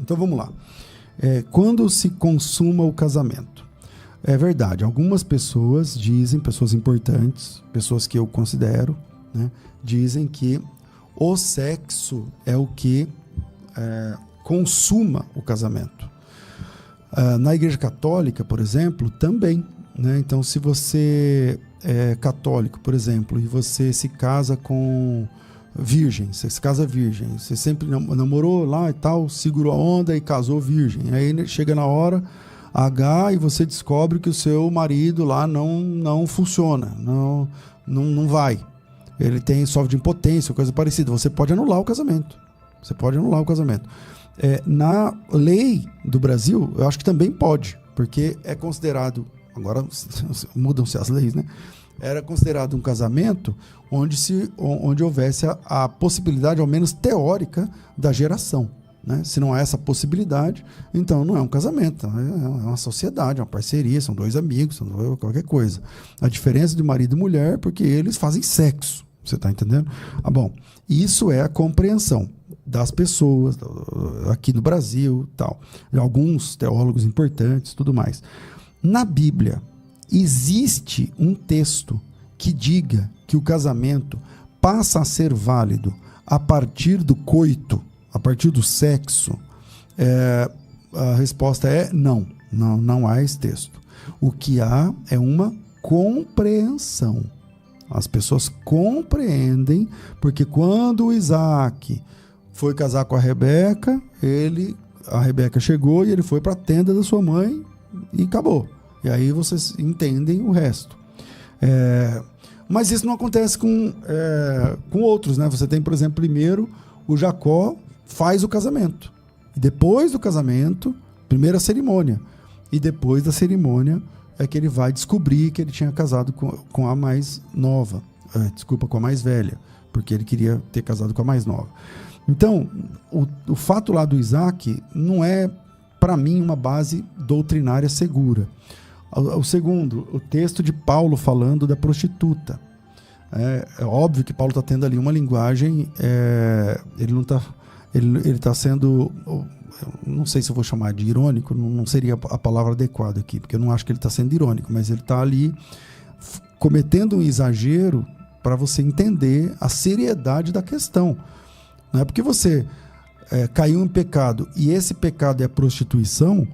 Então vamos lá. Quando se consuma o casamento? É verdade, algumas pessoas dizem, pessoas importantes, pessoas que eu considero, né, dizem que o sexo é o que consuma o casamento. Na Igreja Católica, por exemplo, também, né? Então, se você é católico, por exemplo, e você se casa com virgem, você se casa virgem, você sempre namorou lá e tal, segurou a onda e casou virgem. Aí chega na hora H e você descobre que o seu marido lá não funciona, não vai. Ele sofre de impotência, coisa parecida. Você pode anular o casamento. Na lei do Brasil, eu acho que também pode, porque é considerado, agora mudam-se as leis, né? Era considerado um casamento onde houvesse a possibilidade, ao menos teórica, da geração, né? Se não há essa possibilidade, então não é um casamento, é uma sociedade, é uma parceria, são dois amigos, são qualquer coisa. A diferença de marido e mulher é porque eles fazem sexo, você está entendendo? Bom, isso é a compreensão das pessoas aqui no Brasil, tal, de alguns teólogos importantes, tudo mais. Na Bíblia, existe um texto que diga que o casamento passa a ser válido a partir do coito, a partir do sexo? A resposta é não há esse texto. O que há é uma compreensão. As pessoas compreendem, porque quando o Isaac foi casar com a Rebeca, a Rebeca chegou e ele foi para a tenda da sua mãe e acabou. E aí vocês entendem o resto. Mas isso não acontece com outros, né? Você tem, por exemplo, primeiro o Jacó faz o casamento. E depois do casamento, primeiro a cerimônia. E depois da cerimônia é que ele vai descobrir que ele tinha casado com a mais nova. Com a mais velha. Porque ele queria ter casado com a mais nova. Então, o fato lá do Isaac não é, para mim, uma base doutrinária segura. O segundo, o texto de Paulo falando da prostituta. É óbvio que Paulo está tendo ali uma linguagem, ele está sendo, não sei se eu vou chamar de irônico, não seria a palavra adequada aqui, porque eu não acho que ele está sendo irônico, mas ele está ali cometendo um exagero para você entender a seriedade da questão. Não é porque você caiu em pecado e esse pecado é a prostituição,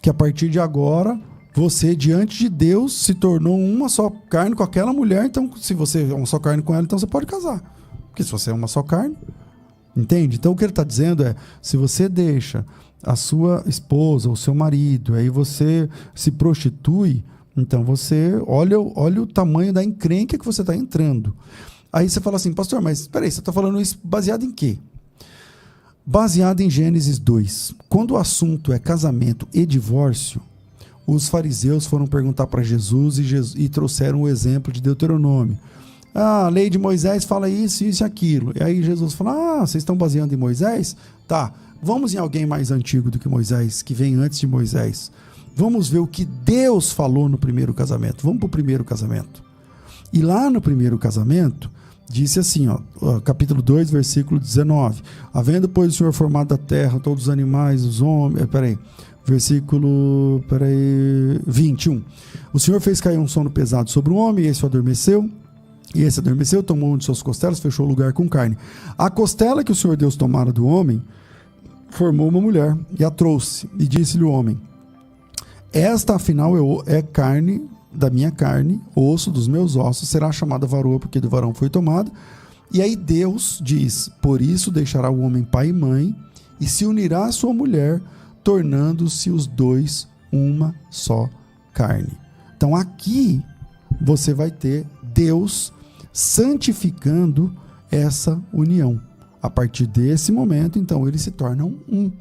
que a partir de agora você, diante de Deus, se tornou uma só carne com aquela mulher. Então, se você é uma só carne com ela, então você pode casar. Porque se você é uma só carne, entende? Então, o que ele está dizendo é, se você deixa a sua esposa, o seu marido, aí você se prostitui, então você olha o tamanho da encrenca que você está entrando. Aí você fala assim, pastor, mas espera aí, você está falando isso baseado em quê? Baseado em Gênesis 2. Quando o assunto é casamento e divórcio, os fariseus foram perguntar para Jesus e trouxeram o exemplo de Deuteronômio. A lei de Moisés fala isso, isso e aquilo. E aí Jesus falou, vocês estão baseando em Moisés? Tá, vamos em alguém mais antigo do que Moisés, que vem antes de Moisés. Vamos ver o que Deus falou no primeiro casamento. Vamos para o primeiro casamento. E lá no primeiro casamento, disse assim, capítulo 2, versículo 19. Havendo, pois, o Senhor formado da terra, todos os animais, os homens... Versículo 21. O Senhor fez cair um sono pesado sobre o homem, e esse adormeceu. E esse adormeceu, tomou um de suas costelas, fechou o lugar com carne. A costela que o Senhor Deus tomara do homem, formou uma mulher, e a trouxe. E disse-lhe o homem, esta afinal é carne da minha carne, osso dos meus ossos, será chamada varoa, porque do varão foi tomada. E aí Deus diz, por isso deixará o homem pai e mãe, e se unirá à sua mulher, tornando-se os dois uma só carne. Então aqui você vai ter Deus santificando essa união. A partir desse momento, então, eles se tornam um.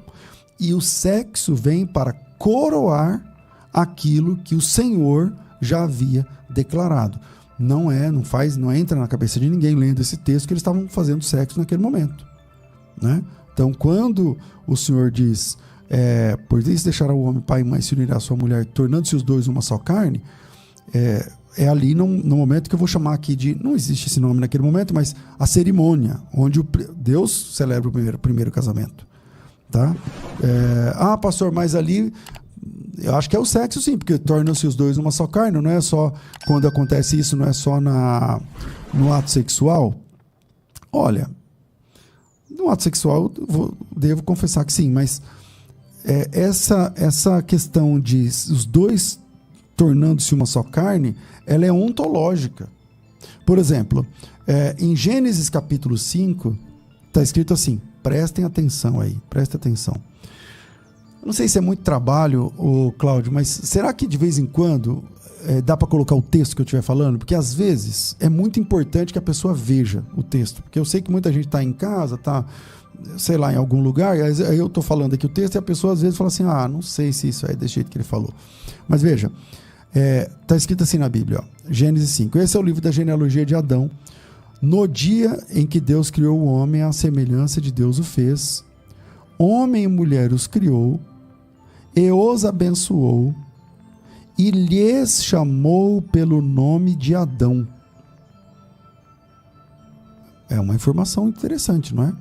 E o sexo vem para coroar aquilo que o Senhor já havia declarado. Não entra na cabeça de ninguém lendo esse texto que eles estavam fazendo sexo naquele momento, né? Então, quando o Senhor diz... por isso deixará o homem pai e mãe, se unirá à sua mulher, tornando-se os dois uma só carne, ali no momento que eu vou chamar aqui de, não existe esse nome naquele momento, mas a cerimônia, onde Deus celebra o primeiro casamento. tá? Pastor, mas ali eu acho que é o sexo, sim, porque tornam-se os dois uma só carne. Não é só quando acontece isso, não é só no ato sexual. Olha, no ato sexual devo confessar que sim, mas essa questão de os dois tornando-se uma só carne, ela é ontológica. Por exemplo, em Gênesis capítulo 5, está escrito assim, prestem atenção aí, prestem atenção. Não sei se é muito trabalho, Cláudio, mas será que de vez em quando dá para colocar o texto que eu estiver falando? Porque às vezes é muito importante que a pessoa veja o texto, porque eu sei que muita gente está em casa, está, sei lá, em algum lugar, aí eu estou falando aqui o texto e a pessoa às vezes fala assim, não sei se isso é desse jeito que ele falou. Mas veja, está escrito assim na Bíblia, ó, Gênesis 5, esse é o livro da genealogia de Adão. No dia em que Deus criou o homem, à semelhança de Deus o fez, homem e mulher os criou, e os abençoou, e lhes chamou pelo nome de Adão. É uma informação interessante, não é?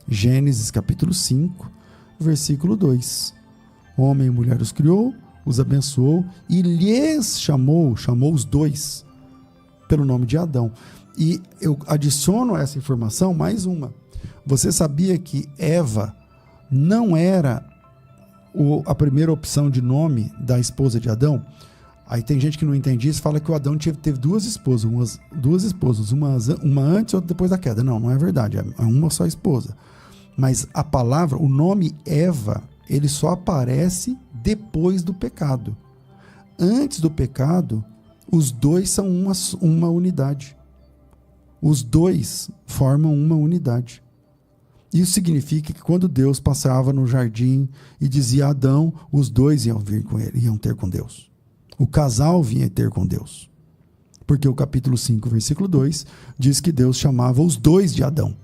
Gênesis capítulo 5, versículo 2. Homem e mulher os criou, os abençoou, e lhes chamou os dois, pelo nome de Adão. E eu adiciono a essa informação mais uma. Você sabia que Eva não era a primeira opção de nome da esposa de Adão? Aí tem gente que não entende isso, fala que o Adão teve duas esposas, uma antes e outra depois da queda. Não é verdade, é uma só esposa. Mas a palavra, o nome Eva, ele só aparece depois do pecado. Antes do pecado, os dois são uma unidade. Os dois formam uma unidade. Isso significa que quando Deus passava no jardim e dizia a Adão, os dois iam vir com ele, iam ter com Deus. O casal vinha ter com Deus. Porque o capítulo 5, versículo 2, diz que Deus chamava os dois de Adão.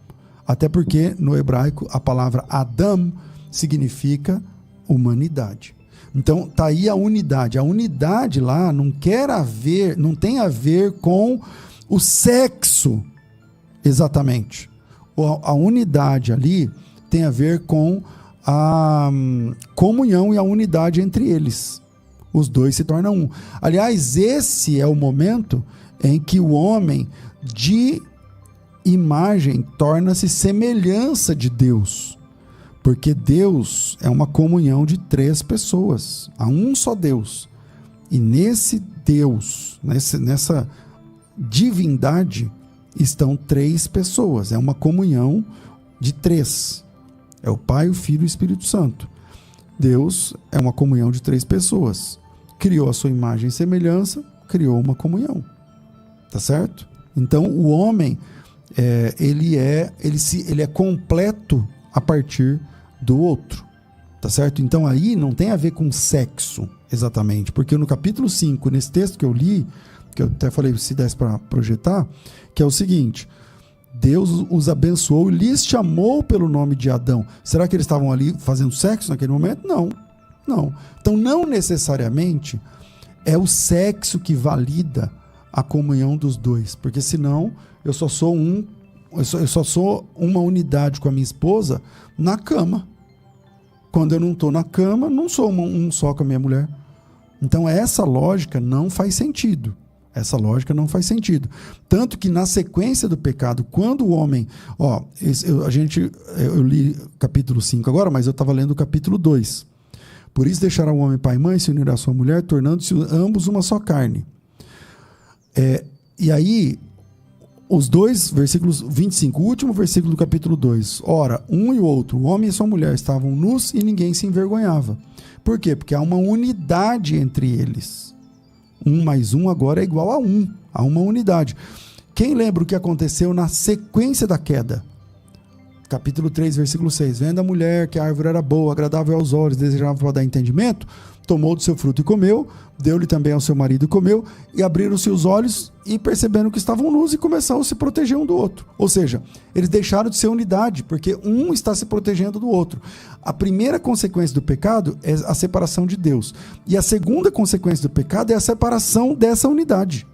Até porque no hebraico a palavra Adam significa humanidade. Então tá aí a unidade. A unidade lá não tem a ver com o sexo exatamente. A unidade ali tem a ver com a comunhão e a unidade entre eles. Os dois se tornam um. Aliás, esse é o momento em que o homem de imagem torna-se semelhança de Deus. Porque Deus é uma comunhão de três pessoas. Há um só Deus. E nesse Deus, nessa divindade, estão três pessoas. É uma comunhão de três. É o Pai, o Filho e o Espírito Santo. Deus é uma comunhão de três pessoas. Criou a sua imagem e semelhança, criou uma comunhão. Tá certo? Então, o homem, ele é completo a partir do outro. Tá certo? Então, aí não tem a ver com sexo, exatamente. Porque no capítulo 5, nesse texto que eu li, que eu até falei, se desse para projetar, que é o seguinte: Deus os abençoou e lhes chamou pelo nome de Adão. Será que eles estavam ali fazendo sexo naquele momento? Não. Então, não necessariamente é o sexo que valida a comunhão dos dois, porque senão eu só sou uma unidade com a minha esposa na cama. Quando eu não estou na cama, não sou um só com a minha mulher. Então, essa lógica não faz sentido. Tanto que na sequência do pecado, quando o homem... eu li capítulo 5 agora, mas eu estava lendo o capítulo 2. Por isso deixará o homem pai e mãe, se unirá à sua mulher, tornando-se ambos uma só carne. E aí, os dois, versículos 25, o último versículo do capítulo 2. Ora, um e o outro, o homem e sua mulher, estavam nus e ninguém se envergonhava. Por quê? Porque há uma unidade entre eles. 1 mais 1 agora é igual a 1. Há uma unidade. Quem lembra o que aconteceu na sequência da queda? Capítulo 3, versículo 6. Vendo a mulher que a árvore era boa, agradável aos olhos, desejável para dar entendimento, tomou do seu fruto e comeu, deu-lhe também ao seu marido e comeu, e abriram-se os olhos e perceberam que estavam nus e começaram a se proteger um do outro. Ou seja, eles deixaram de ser unidade, porque um está se protegendo do outro. A primeira consequência do pecado é a separação de Deus. E a segunda consequência do pecado é a separação dessa unidade.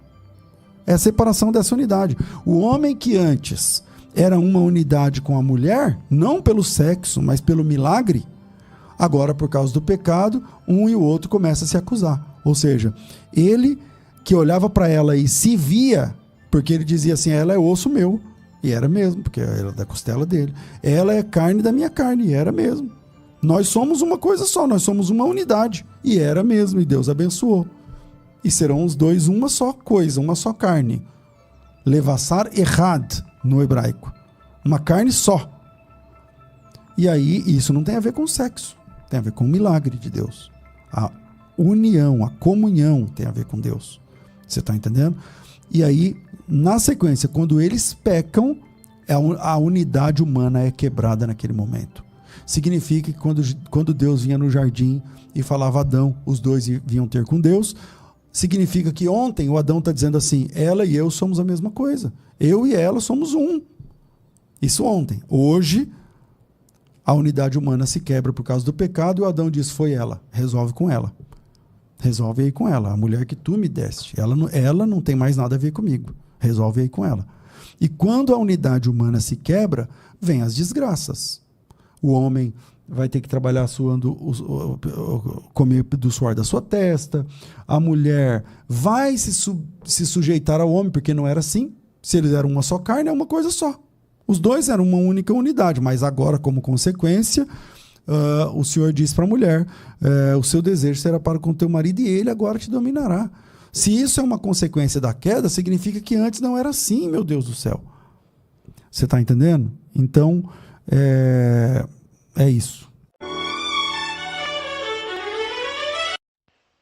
O homem que antes era uma unidade com a mulher, não pelo sexo, mas pelo milagre, agora por causa do pecado, um e o outro começam a se acusar. Ou seja, ele que olhava para ela e se via, porque ele dizia assim, ela é osso meu, e era mesmo, porque era da costela dele. Ela é carne da minha carne, e era mesmo. Nós somos uma coisa só, nós somos uma unidade, e era mesmo, e Deus abençoou. E serão os dois uma só coisa, uma só carne. Levassar errad no hebraico. Uma carne só. E aí, isso não tem a ver com sexo, tem a ver com o milagre de Deus. A união, a comunhão tem a ver com Deus. Você está entendendo? E aí, na sequência, quando eles pecam, a unidade humana é quebrada naquele momento. Significa que quando Deus vinha no jardim e falava Adão, os dois vinham ter com Deus, significa que ontem o Adão está dizendo assim, ela e eu somos a mesma coisa. Eu e ela somos um. Isso ontem. Hoje, a unidade humana se quebra por causa do pecado e o Adão diz, foi ela, resolve com ela. Resolve aí com ela, a mulher que tu me deste. Ela não tem mais nada a ver comigo. Resolve aí com ela. E quando a unidade humana se quebra, vem as desgraças. O homem vai ter que trabalhar comer do suor da sua testa. A mulher vai se sujeitar ao homem, porque não era assim. Se eles eram uma só carne, é uma coisa só. Os dois eram uma única unidade, mas agora, como consequência, o Senhor diz para a mulher, o seu desejo será para com teu marido e ele agora te dominará. Se isso é uma consequência da queda, significa que antes não era assim, meu Deus do céu. Você está entendendo? Então, é isso.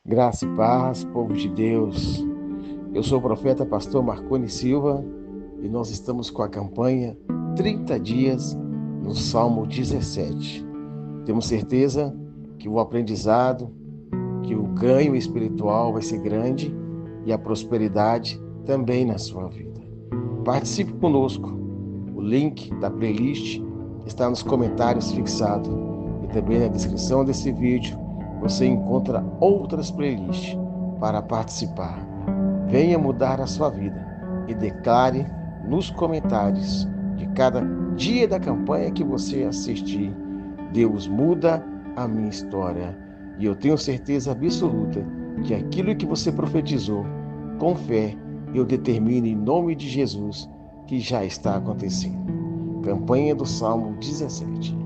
Graça e paz, povo de Deus. Eu sou o profeta pastor Marconi Silva e nós estamos com a campanha 30 dias no Salmo 17. Temos certeza que o aprendizado, que o ganho espiritual vai ser grande e a prosperidade também na sua vida. Participe conosco. O link da playlist está nos comentários fixado e também na descrição desse vídeo você encontra outras playlists para participar. Venha mudar a sua vida e declare nos comentários de cada dia da campanha que você assistir, Deus muda a minha história. E eu tenho certeza absoluta que aquilo que você profetizou, com fé, eu determino em nome de Jesus que já está acontecendo. Campanha do Salmo 17.